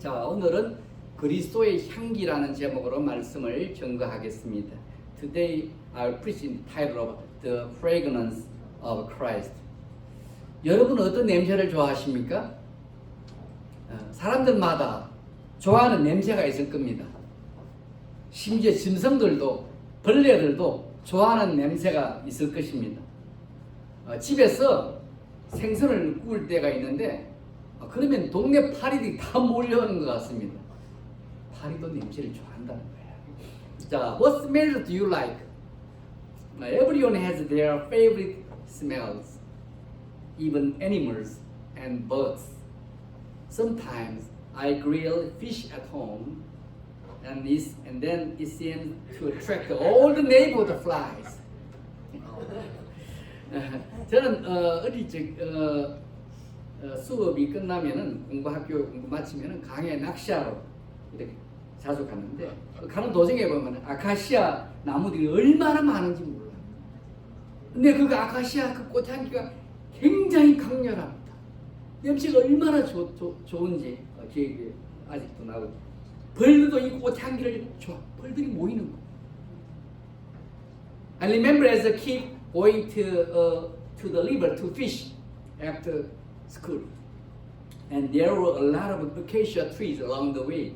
자, 오늘은 그리스도의 향기라는 제목으로 말씀을 전거하겠습니다. Today I'll preach in the title of The Fragrance of Christ. 여러분 어떤 냄새를 좋아하십니까? 사람들마다 좋아하는 냄새가 있을 겁니다. 심지어 짐승들도 벌레들도 좋아하는 냄새가 있을 것입니다. 집에서 생선을 구울 때가 있는데 그러면 동네 파리들이 다 몰려오는 것 같습니다. 파리도 냄새를 좋아한다는 거예요. 자, what smell do you like? Everyone has their favorite smells, even animals and birds. Sometimes I grill fish at home, and then it seems to attract all the neighborhood flies. 저는 어릴 적 수업이 끝나면은 학교 공부 마치면은 강에 낚시하러 이렇게 자주 갔는데 가는 도중에 보면 아카시아 나무들이 얼마나 많은지 몰라요. 근데 그 아카시아 그 꽃향기가 굉장히 강렬합니다. 냄새가 얼마나 좋은지 기억이 아직도 나고, 벌들도 이 꽃향기를 좋아. 벌들이 모이는 거. I remember as a kid going to the river to fish after school, and there were a lot of acacia trees along the way,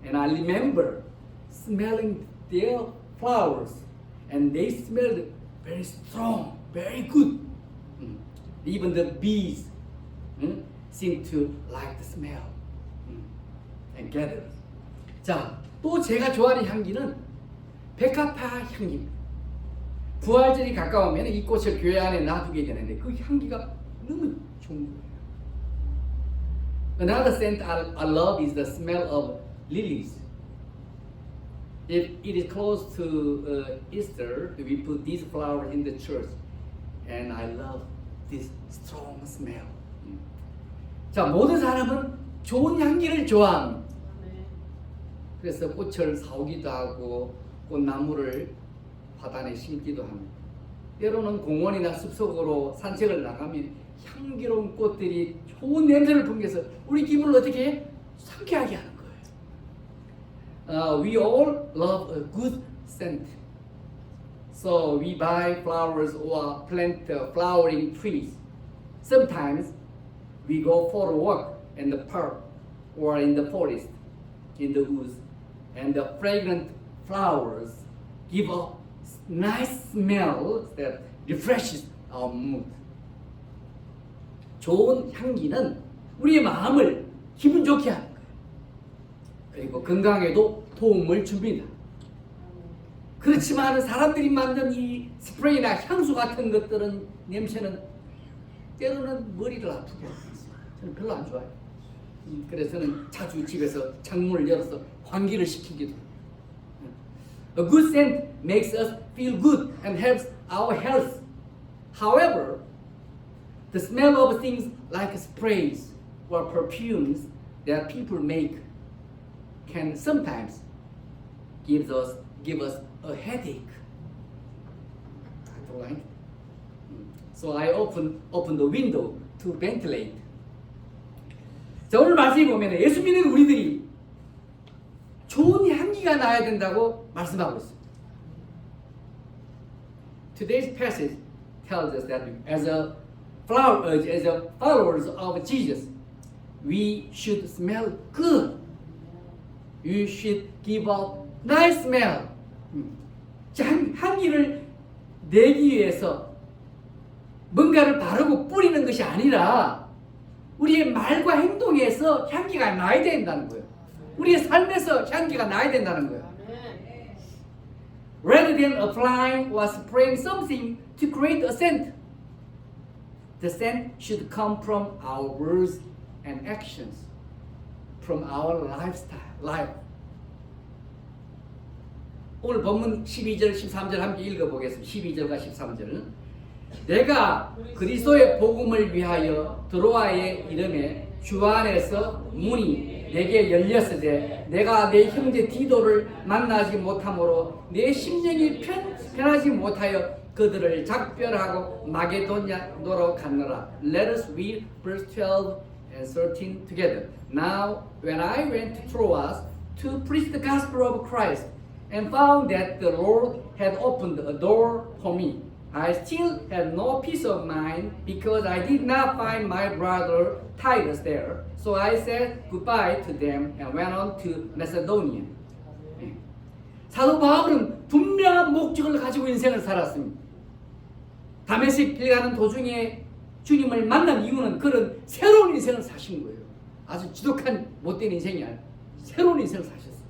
and I remember smelling their flowers, and they smelled very strong, very good. Even the bees seemed to like the smell and gathered. 자, 또 제가 좋아하는 향기는 백합화 향기입니다. 부활절이 가까우면 이 꽃을 교회 안에 놔두게 되는데 그 향기가 너무 좋은 거예요. Another scent I love is the smell of lilies. If it is close to Easter, we put these flowers in the church, and I love this strong smell. 자, 모든 사람은 좋은 향기를 좋아합니다. 그래서 꽃을 사오기도 하고 꽃나무를 화단에 심기도 합니다. 때로는 공원이나 숲속으로 산책을 나가면 향기로운 꽃들이 좋은 냄새를 풍겨서 우리 기분을 어떻게 해? 상쾌하게 하는 거예요. We all love a good scent. So we buy flowers or plant flowering trees. Sometimes we go for a walk in the park or in the forest, in the woods, and the fragrant flowers give a nice smell that refreshes our mood. 좋은 향기는 우리의 마음을 기분 좋게 하는 거예요. 그리고 건강에도 도움을 줍니다. 그렇지만 사람들이 만든 이 스프레이나 향수 같은 것들은 냄새는 때로는 머리를 아프게 합니다. 저는 별로 안 좋아해요. 그래서 저는 자주 집에서 창문을 열어서 환기를 시키기도 해요. A good scent makes us feel good and helps our health. However, the smell of things like sprays or perfumes that people make can sometimes give us a headache. I don't like it. So I open the window to ventilate. 자, 오늘 말씀에 보면 예수 믿는 우리들이 좋은 향기가 나야 된다고 말씀하고 있습니다. Today's passage tells us that as followers of Jesus, we should smell good. You should give out nice smell. 향기를 내기 위해서 뭔가를 바르고 뿌리는 것이 아니라 우리의 말과 행동에서 향기가 나야 된다는 거예요. 우리의 삶에서 향기가 나야 된다는 거예요. Rather than applying or spraying something to create a scent, the scent should come from our words and actions, from our life. 오늘 본문 12절, 13절 함께 읽어보겠습니다. 12절과 13절은 내가 그리스도의 복음을 위하여 드로아에 이름에 주 안에서 문이 내게 열렸으되 내가 내 형제 디도를 만나지 못함으로 내 심령이 편하지 못하여 그들을 작별하고 마게도냐로 갔노라. Let us read verse 12 and 13 together. Now, when I went to Troas to preach the gospel of Christ and found that the Lord had opened a door for me, I still had no peace of mind because I did not find my brother Titus there. So I said goodbye to them and went on to Macedonia. 사도 바울은 분명한 목적을 가지고 인생을 살았습니다. 다메섹 길 가는 도중에 주님을 만난 이유는 그런 새로운 인생을 사신 거예요. 아주 지독한 못된 인생이 아니라 새로운 인생을 사셨어요.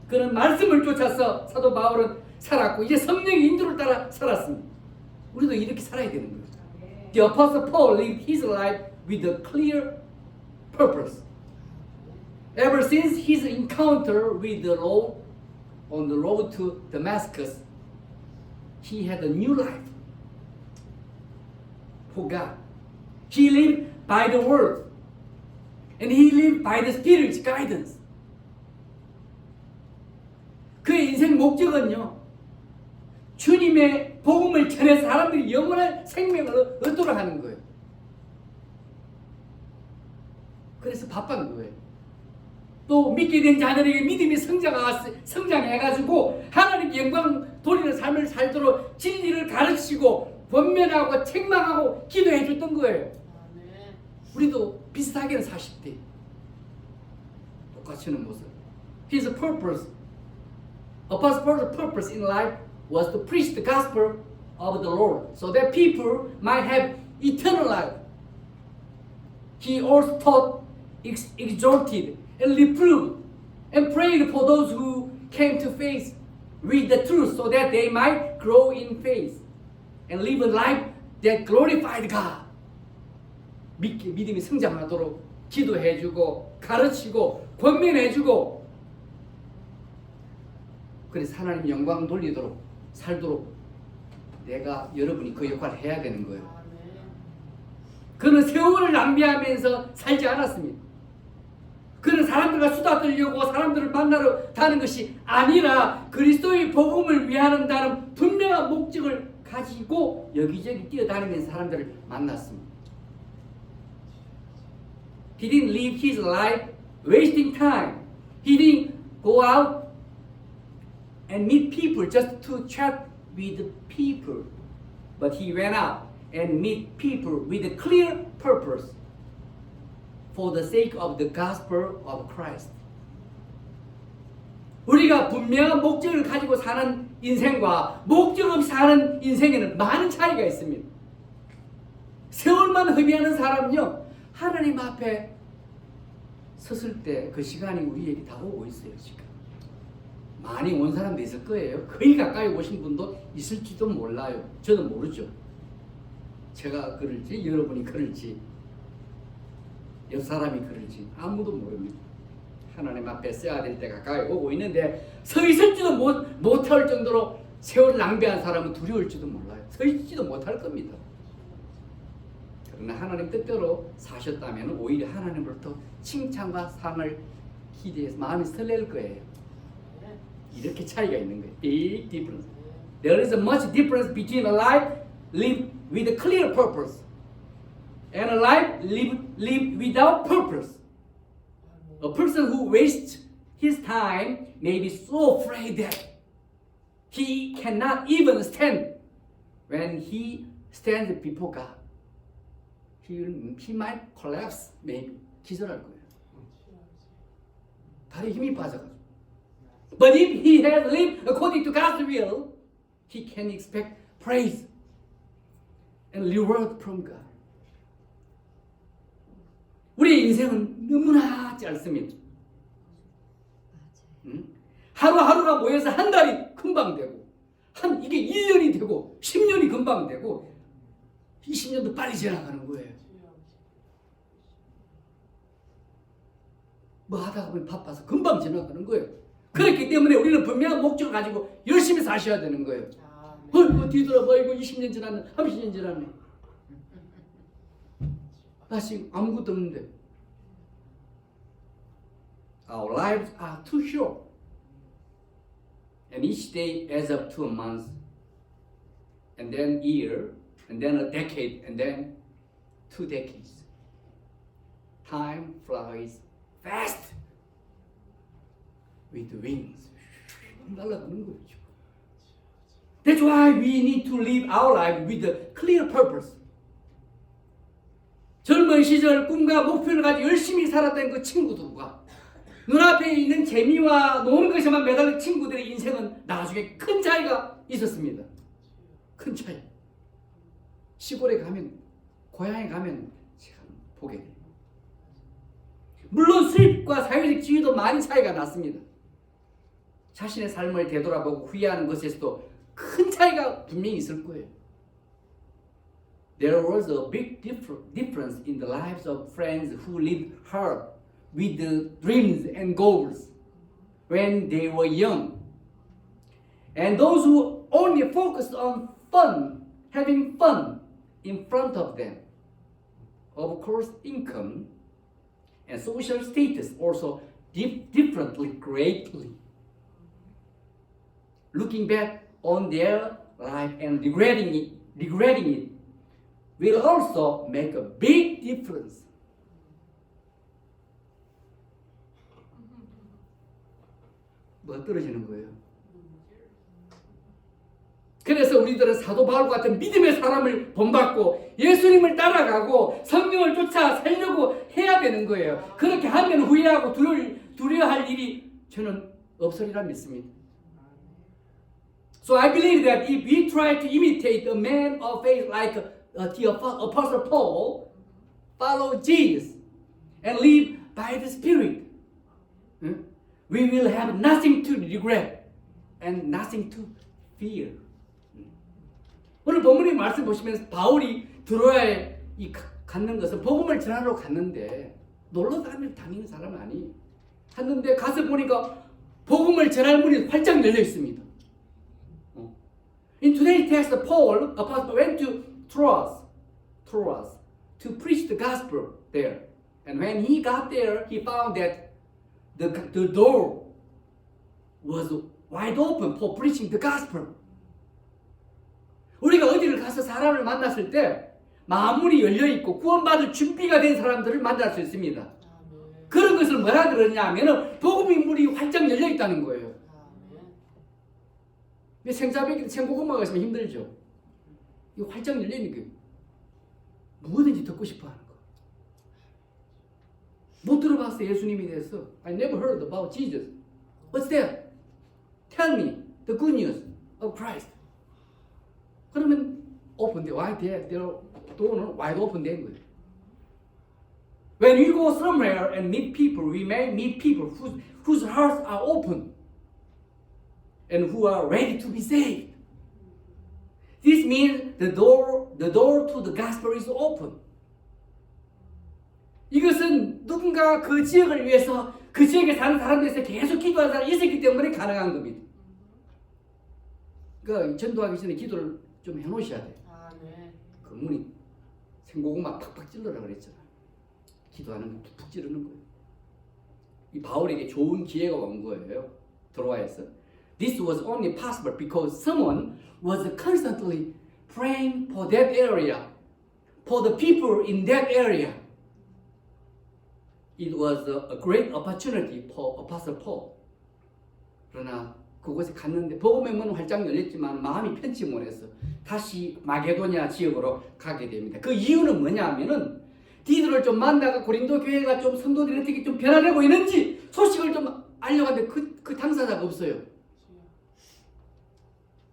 그런 말씀을 쫓아서 사도 바울은 살았고 이제 성령의 인도를 따라 살았습니다. 우리도 이렇게 살아야 되는 거예요. The Apostle Paul lived his life with a clear purpose. Ever since his encounter with the Lord on the road to Damascus, he had a new life for God. He lived by the word and he lived by the Spirit's guidance. 그의 인생 목적은요, 주님의 복음을 전해 사람들이 영원한 생명을 얻도록 하는 거예요. 그래서 바쁜 거예요. 또 믿게 된 자들에게 믿음이 성장해가지고 하나님께 영광 돌리는 삶을 살도록 진리를 가르치고 권면하고 책망하고 기도해 줬던 거예요. 우리도 비슷하게는 40대 똑같이 하는 모습. His purpose, Apostle Paul's purpose in life was to preach the gospel of the Lord so that people might have eternal life. He also taught, exhorted, and reproved, and prayed for those who came to faith with the truth so that they might grow in faith and live a life that glorified God. 믿음이 성장하도록 기도해주고 가르치고 권면해주고 그래서 하나님 영광 돌리도록 살도록 내가 여러분이 그 역할을 해야 되는 거예요. 그는 세월을 낭비하면서 살지 않았습니다. 그는 사람들과 수다 떨려고 사람들을 만나러 가는 것이 아니라 그리스도의 복음을 위하는다는 분명한 목적을 가지고 여기저기 뛰어다니면서 사람들을 만났습니다. He didn't live his life wasting time. He didn't go out and meet people just to chat with people. But he went out and meet people with a clear purpose for the sake of the gospel of Christ. 우리가 분명한 목적을 가지고 사는 인생과 목적 없이 사는 인생에는 많은 차이가 있습니다. 세월만 허비하는 사람은요, 하나님 앞에 섰을 때 그 시간이 우리에게 다가오고 있어요. 지금 많이 온 사람도 있을 거예요. 거의 가까이 오신 분도 있을지도 몰라요. 저는 모르죠. 제가 그럴지 여러분이 그럴지 옆 사람이 그럴지 아무도 모릅니다. 하나님 앞에 써야 될 때가 가까이 오고 있는데 서 있을지도 못할 정도로 세월 낭비한 사람은 두려울지도 몰라요. 서 있지도 못할 겁니다. 그러나 하나님 뜻대로 사셨다면 오히려 하나님으로부터 칭찬과 상을 기대해서 마음이 설렐 거예요. 이렇게 차이가 있는 거예요. Big difference. There is a much difference between a life lived with a clear purpose and a life lived without purpose. A person who wastes his time may be so afraid that he cannot even stand when he stands before God. He might collapse, maybe. 기절할 거예요. 다리에 힘이 빠져가지고. But if he has lived according to God's will, he can expect praise and reward from God. 우리의 인생은 너무나 짧습니다. 하루하루가 모여서 한 달이 금방 되고, 이게 1년이 되고, 10년이 금방 되고, 20년도 빨리 지나가는 거예요. 뭐 하다가 보면 바빠서 금방 지나가는 거예요. 그렇기 때문에 우리는 분명한 목적을 가지고 열심히 사셔야 되는 거예요. 이거 뒤돌아봐, 이거 20년 지났네, 30년 지났네. 나 지금 아무것도 없는데. Our lives are too short. And each day adds up to a month, and then year, and then a decade, and then 2 decades. time flies fast with wings. 날아가는 거죠. That's why we need to live our life with a clear purpose. 젊은 시절 꿈과 목표를 가지고 열심히 살았던 그 친구들과 눈앞에 있는 재미와 노는 것에만 매달린 친구들의 인생은 나중에 큰 차이가 있었습니다. 큰 차이. 시골에 가면, 고향에 가면 참 보게 돼요. 물론 수입과 사회적 지위도 많이 차이가 났습니다. 자신의 삶을 되돌아보고 후회하는 것에서도 큰 차이가 분명히 있을 거예요. There was a big difference in the lives of friends who lived hard with the dreams and goals when they were young. And those who only focused on fun, having fun in front of them. Of course, income and social status also differently greatly. Looking back on their life and regretting it will also make a big difference. 뭐가 떨어지는 거예요? 그래서 우리들은 사도 바울 같은 믿음의 사람을 본받고 예수님을 따라가고 성령을 쫓아 살려고 해야 되는 거예요. 그렇게 하면 후회하고 두려워할 일이 저는 없으리라 믿습니다. So I believe that if we try to imitate a man of faith like the Apostle Paul, follow Jesus, and live by the Spirit, we will have nothing to regret and nothing to fear. 오늘 본문의 말씀 보시면 바울이 드로아에 갔는 것은 복음을 전하러 갔는데 놀러 다니는 사람 아니. 갔는데 가서 보니까 복음을 전할 문이 활짝 열려 있습니다. In today's text, Paul apostle went to Troas to preach the gospel there. And when he got there, he found that the door was wide open for preaching the gospel. 우리가 어디를 가서 사람을 만났을 때 마음문이 열려있고 구원받을 준비가 된 사람들을 만날 수 있습니다. 그런 것을 뭐라 그러냐 하면 복음의 문이 활짝 열려있다는 거예요. 생고구마가 있으면 힘들죠. 이 활짝 열려있는 게 뭐든지 듣고 싶어 하는 거. 못 들어봤어 예수님에 대해서. I never heard about Jesus. What's that? Tell me the good news of Christ. 그러면 오픈돼. Why their door는 wide open 된 거예요. When we go somewhere and meet people, we may meet people whose hearts are open and who are ready to be saved. This means the door to the gospel is open. 이것은 누군가 그 지역을 위해서 그 지역에 사는 사람들에서 계속 기도하는 사람이 있었기 때문에 가능한 겁니다. 그러니까 전도하기 전에 기도를 좀 해놓으셔야 돼요. 그 문이 생고구마 팍팍 찔러라 그랬잖아요. 기도하는 거 푹 찌르는 거예요. 이 바울에게 좋은 기회가 온 거예요. 드로아에서. This was only possible because someone was constantly praying for that area, for the people in that area. It was a great opportunity for Apostle Paul. 그러나 그곳에 갔는데 복음의 문은 활짝 열렸지만 마음이 편치 못해서 다시 마게도냐 지역으로 가게 됩니다. 그 이유는 뭐냐면은 디도를 좀 만나가 고린도 교회가 좀 성도들이 어떻게 좀 변화되고 있는지 소식을 좀 알려갔는데 그 당사자가 없어요.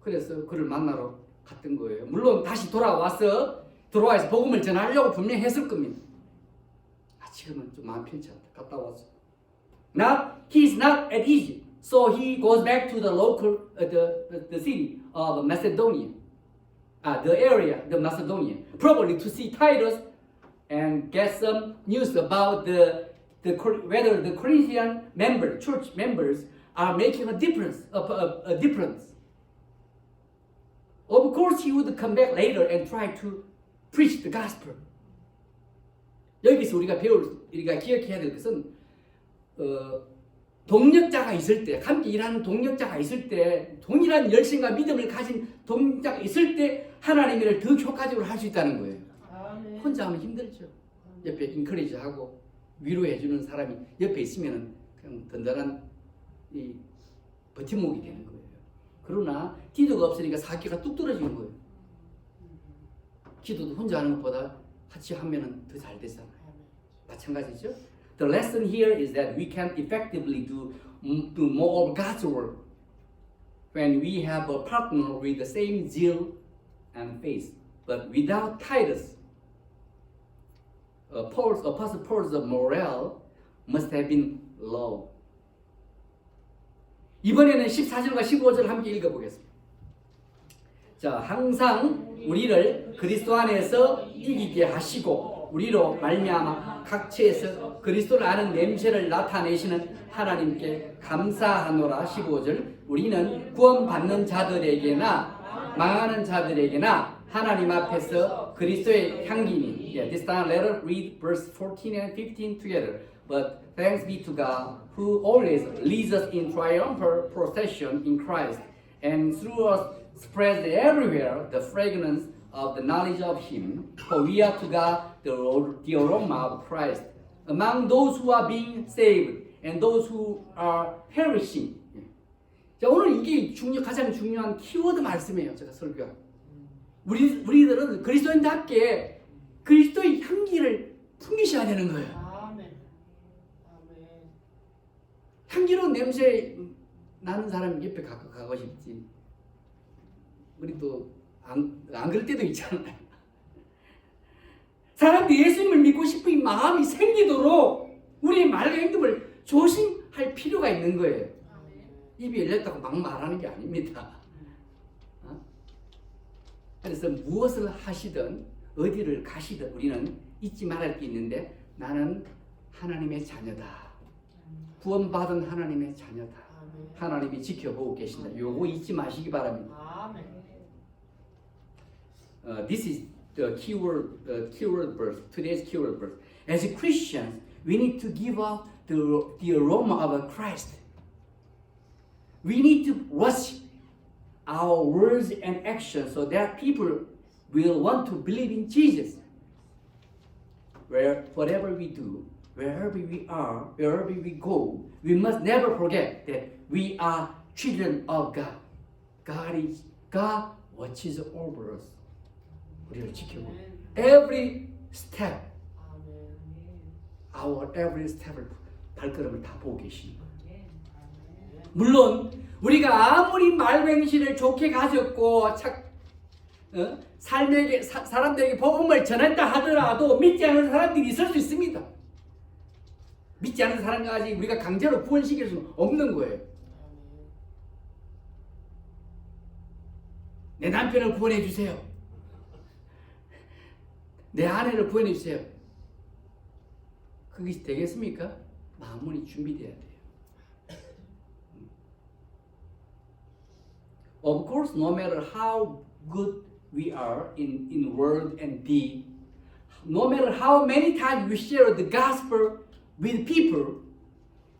그래서 그를 만나러 갔던 거예요. 물론 다시 돌아와서 복음을 전하려고 분명히 했을 겁니다. 지금은 좀 마음 편치 않다. 갔다 왔어. He's not at Egypt, so he goes back to the local, the city of Macedonia, the area, the Macedonia, probably to see Titus and get some news about whether the Corinthian church members are making a difference. Of course, he would come back later and try to preach the gospel. 여기서 우리가 기억해야 될 것은 동력자가 있을 때, 함께 일하는 동력자가 있을 때, 동일한 열심과 믿음을 가진 동력자가 있을 때 하나님의 일을 더 효과적으로 할 수 있다는 거예요. 혼자 하면 힘들죠. 옆에 인커리지하고 위로해주는 사람이 옆에 있으면 그냥 든든한 이 버팀목이 되는 거예요. 그러나 기도가 없으니까 사기가 뚝 떨어지는 거예요. 기도도 혼자 하는 것보다 같이 하면 더 잘 되잖아요. 마찬가지죠. The lesson here is that we can effectively do more of God's work when we have a partner with the same zeal and faith. But without Titus, Apostle Paul's morale must have been low. 이번에는 14절과 15절 함께 읽어보겠습니다. 자, 항상 우리를 그리스도 안에서 이기게 하시고 우리로 말미암아 각처에서 그리스도를 아는 냄새를 나타내시는 하나님께 감사하노라. 15절 우리는 구원받는 자들에게나 망하는 자들에게나 하나님 앞에서 그리스도의 향기니. This time let us read verse 14 and 15 together. But thanks be to God who always leads us in triumphal procession in Christ and through us spreads everywhere the fragrance of the knowledge of Him. For we are to God the aroma of Christ among those who are being saved and those who are perishing. 자, 오늘 이게 가장 중요한 키워드 말씀이에요. 제가 설교한. 우리들은 그리스도인답게 그리스도의 향기를 풍기셔야 되는 거예요. 향기로운 냄새 나는 사람 옆에 가고 싶지. 우리 또 안 그럴 때도 있잖아요. 사람들이 예수님을 믿고 싶은 마음이 생기도록 우리의 말과 행동을 조심할 필요가 있는 거예요. 입이 열렸다고 막 말하는 게 아닙니다. 그래서 무엇을 하시든 어디를 가시든 우리는 잊지 말할 게 있는데 나는 하나님의 자녀다. 구원받은 하나님의 자녀다. 하나님이 지켜보고 계신다. 요거 잊지 마시기 바랍니다. This is the keyword verse. Today's keyword verse. As Christians, we need to give out the aroma of Christ. We need to watch our words and actions so that people will want to believe in Jesus. Whatever we do, wherever we are, wherever we go, we must never forget that we are children of God. God watches over us. 우리를 지켜보고 every step, our every step을 발걸음을 다 보고 계십니다. 물론 우리가 아무리 말맹신을 좋게 가졌고 사람들에게 복음을 전했다 하더라도 믿지 않는 사람들이 있을 수 있습니다. 믿지 않는 사람까지 우리가 강제로 구원시킬 수는 없는 거예요. 내 남편을 구원해 주세요. 내 아내를 구원해 주세요. 그것이 되겠습니까? 마음이 준비돼야 돼요. Of course, no matter how good we are in word and deed, no matter how many times we share the gospel with people,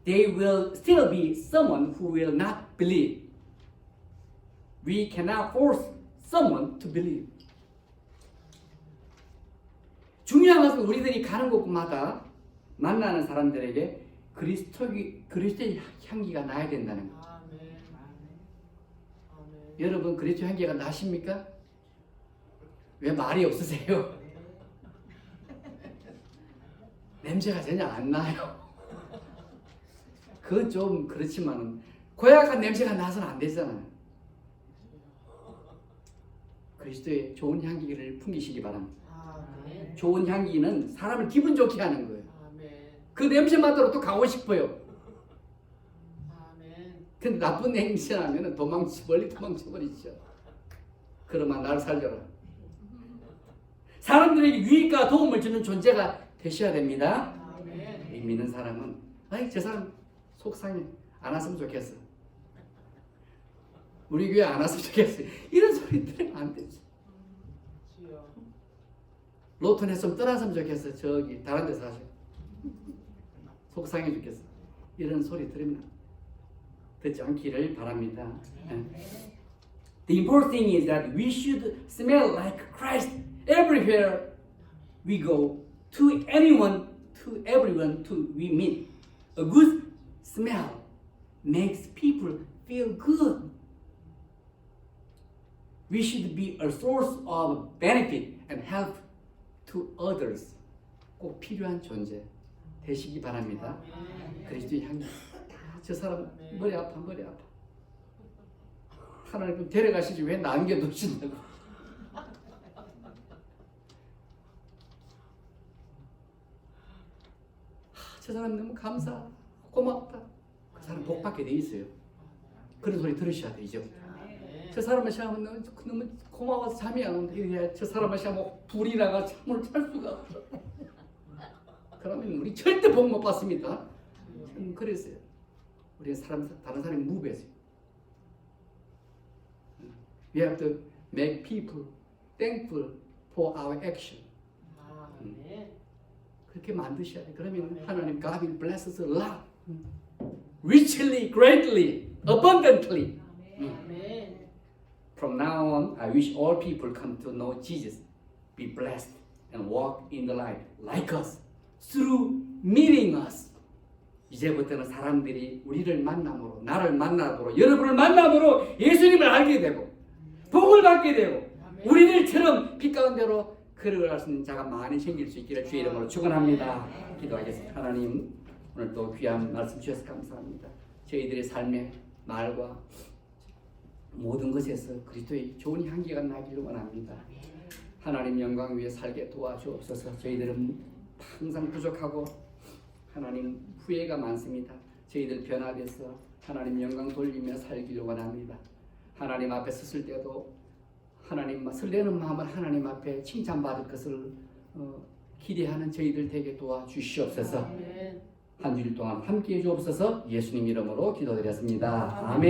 they will still be someone who will not believe. We cannot force someone to believe. 중요한 것은 우리들이 가는 곳마다 만나는 사람들에게 그리스도의 향기가 나야 된다는 거죠. 여러분 그리스도 향기가 나십니까? 왜 말이 없으세요? 냄새가 전혀 안 나요. 그건 좀 그렇지만 고약한 냄새가 나서는 안 되잖아요. 그리스도의 좋은 향기를 풍기시기 바랍니다. 좋은 향기는 사람을 기분 좋게 하는 거예요. 그 냄새 맡으러 또 가고 싶어요. 근데 나쁜 냄새 나면 멀리 도망쳐버리죠. 그러면 나를 살려라. 사람들에게 유익과 도움을 주는 존재가 되셔야 됩니다. 믿는 사람은 저 사람 속상해. 안 왔으면 좋겠어. 우리 교회 안 왔으면 좋겠어. 이런 소리 들으면 안 되지. 로또 했으면 떠났으면 좋겠어. 저기 다른 데서 하셔. 속상해 죽겠어. 이런 소리 들으면 듣지 않기를 바랍니다. The important thing is that we should smell like Christ everywhere we go, to anyone, to everyone we meet. A good smell makes people feel good. We should be a source of benefit and help to others. 꼭 필요한 존재 되시기 바랍니다. 그리스도의 향기. 저 사람 머리 아파. 하나님 데려가시지 왜 남겨두신다고. 저 사람 너무 감사, 고맙다. 그 사람 복 받게 돼 있어요. 그런 소리 들으셔야 되죠. 저 사람을 시험하면 너무 고마워서 잠이 안 온다. 저 사람을 시험하면 불이 나가 잠을 잘 수가 없어. 그러면 우리 절대 복 못 받습니다. 그랬어요. 우리 다른 사람이 무배했어요. We have to make people thankful for our action. 그렇게 만드셔야 돼. 그러면 하나님 God will bless us a lot, richly, greatly, abundantly. From now on, I wish all people come to know Jesus, be blessed, and walk in the light like us, through meeting us. 이제부터는 사람들이 우리를 만남으로, 나를 만남으로, 여러분을 만남으로 예수님을 알게 되고 복을 받게 되고 우리들처럼 빛 가운데로 걸어갈 수 있는 자가 많이 생길 수 있기를 주의 이름으로 축원합니다. 기도하겠습니다. 하나님, 오늘 또 귀한 말씀 주셔서 감사합니다. 저희들의 삶의 말과 모든 것에서 그리스도의 좋은 향기가 나기를 원합니다. 하나님 영광 위에 살게 도와주옵소서. 저희들은 항상 부족하고 하나님 후회가 많습니다. 저희들 변화돼서 하나님 영광 돌리며 살기를 원합니다. 하나님 앞에 섰을 때도 하나님 설레는 마음을 하나님 앞에 칭찬받을 것을 기대하는 저희들 되게 도와주시옵소서. 한 주일 동안 함께해 주옵소서. 예수님 이름으로 기도드렸습니다. 아멘.